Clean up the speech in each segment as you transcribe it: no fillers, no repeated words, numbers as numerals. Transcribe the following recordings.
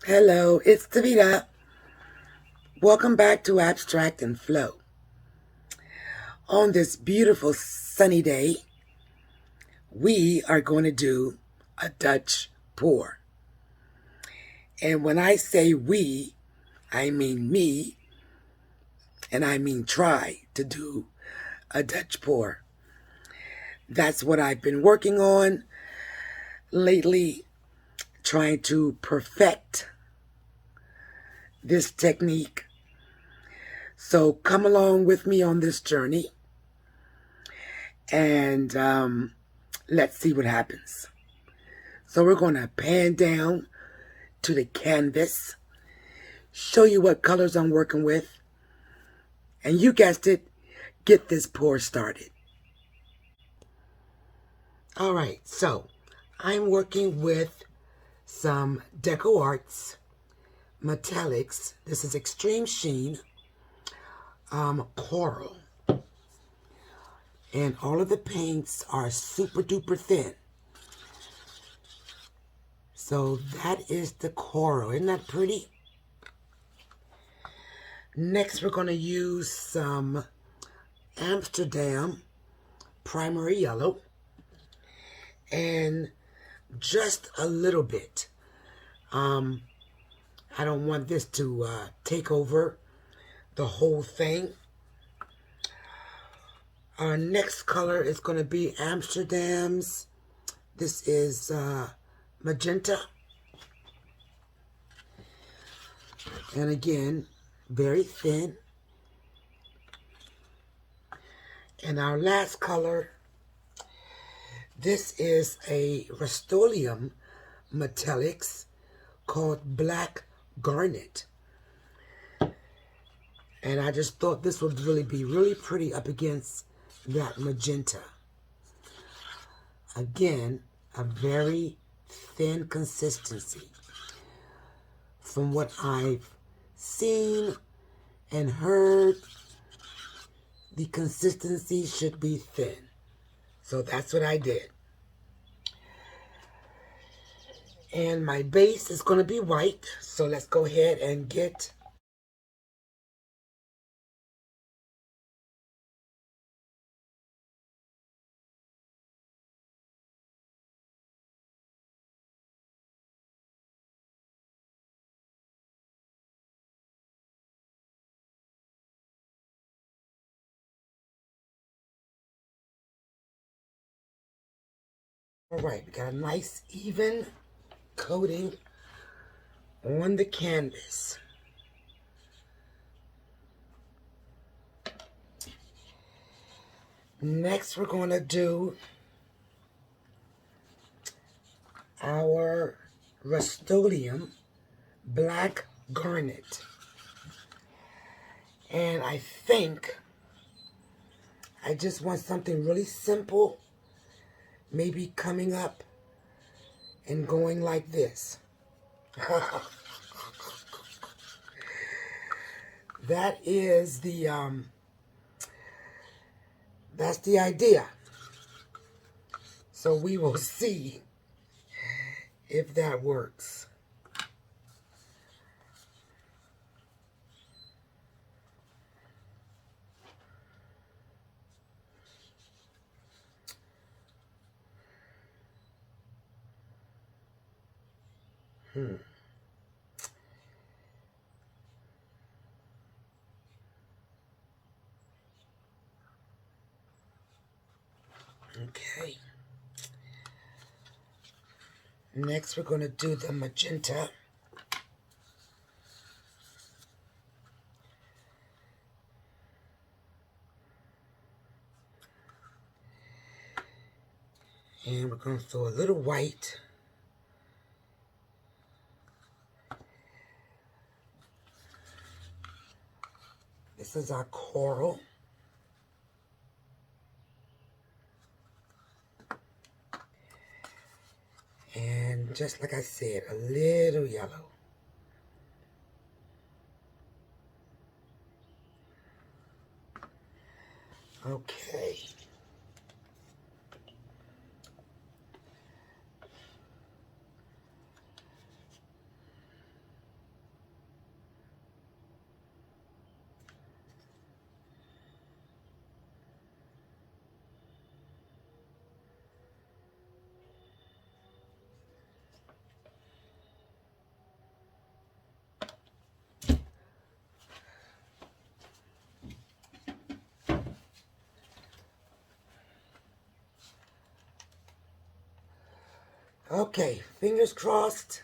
Hello, it's Davida. Welcome back to Abstract and Flow. On this beautiful sunny day, we are going to do a Dutch pour. And when I say we, I mean me, and I mean try to do a Dutch pour. That's what I've been working on lately, trying to perfect this technique. So come along with me on this journey, and let's see what happens. So we're going to pan down to the canvas, show you what colors I'm working with, and you guessed it, get this pour started. All right, so I'm working with some Deco Arts metallics. This is Extreme Sheen Coral. And all of the paints are super duper thin. So that is the coral. Isn't that pretty? Next, we're going to use some Amsterdam primary yellow and just a little bit. I don't want this to take over the whole thing. Our next color is going to be Amsterdam's. This is Magenta. And again, very thin. And our last color, this is a Rustoleum metallics called Black Garnet. And I just thought this would really be really pretty up against that magenta. Again, a very thin consistency. From what I've seen and heard, the consistency should be thin. So that's what I did. And my base is going to be white. So let's go ahead and get all right. We got a nice even coating on the canvas. Next, we're going to do our Rustoleum Black Garnet. And I think I just want something really simple, maybe coming up and going like this. That is that's the idea. So we will see if that works. Okay. Next, we're going to do the magenta. And we're going to throw a little white. This is our coral. And just like I said, a little yellow. Okay. Okay, fingers crossed.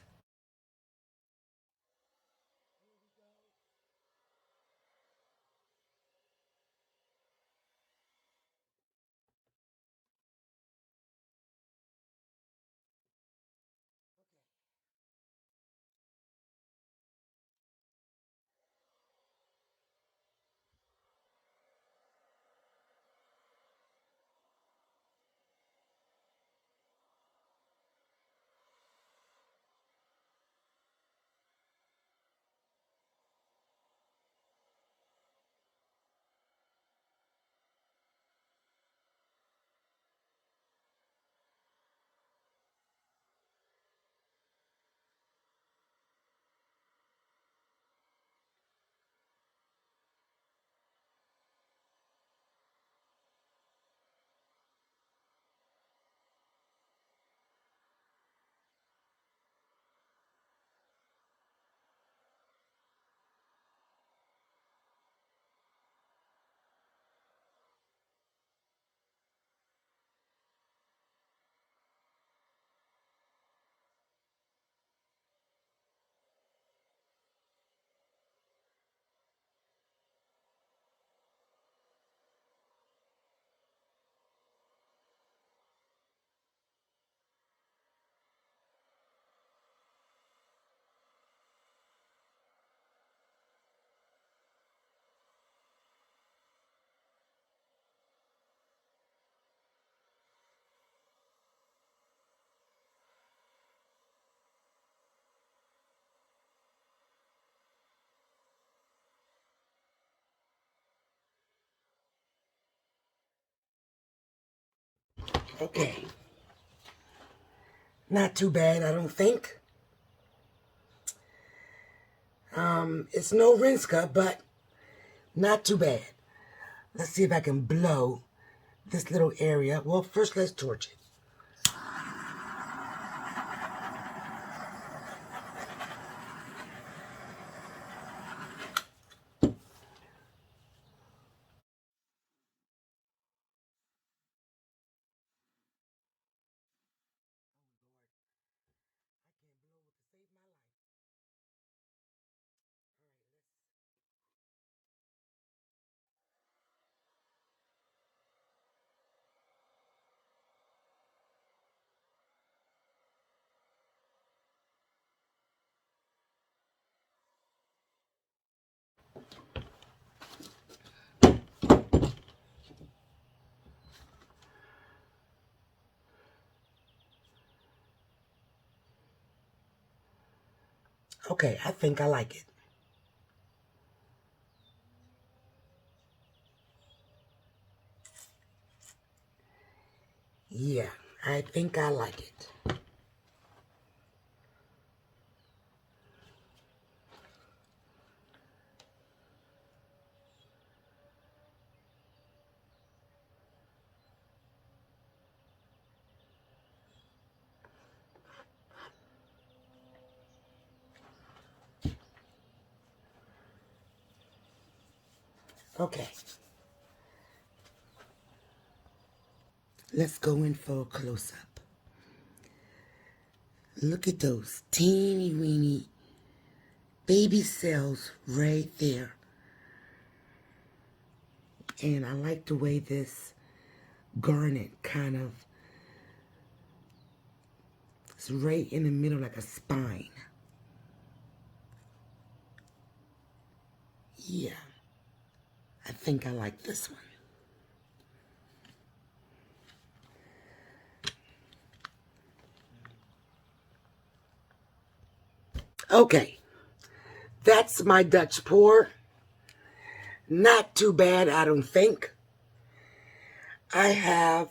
Okay. Not too bad, I don't think. It's no Rinska, but not too bad. Let's see if I can blow this little area. Well, first let's torch it. Okay, I think I like it. Yeah, I think I like it. Okay, let's go in for a close-up. Look at those teeny weeny baby cells right there. And I like the way this garnet kind of is right in the middle like a spine. Yeah, I think I like this one. Okay, that's my Dutch pour. Not too bad, I don't think. I have,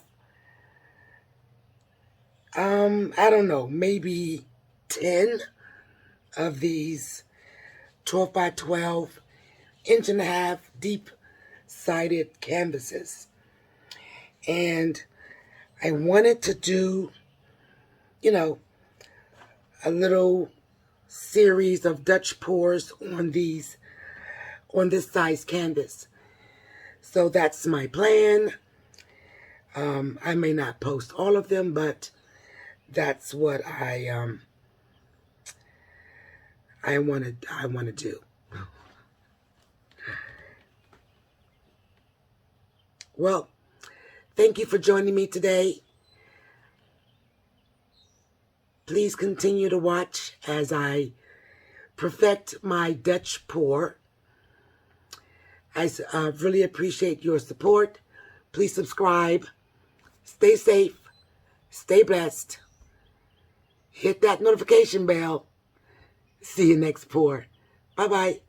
I don't know, maybe 10 of these 12 by 12, inch and a half deep sided canvases. And I wanted to do, you know, a little series of Dutch pours on this size canvas. So that's my plan. I may not post all of them, but that's what I want to do. Well, thank you for joining me today. Please continue to watch as I perfect my Dutch pour. I really appreciate your support. Please subscribe. Stay safe. Stay blessed. Hit that notification bell. See you next pour. Bye-bye.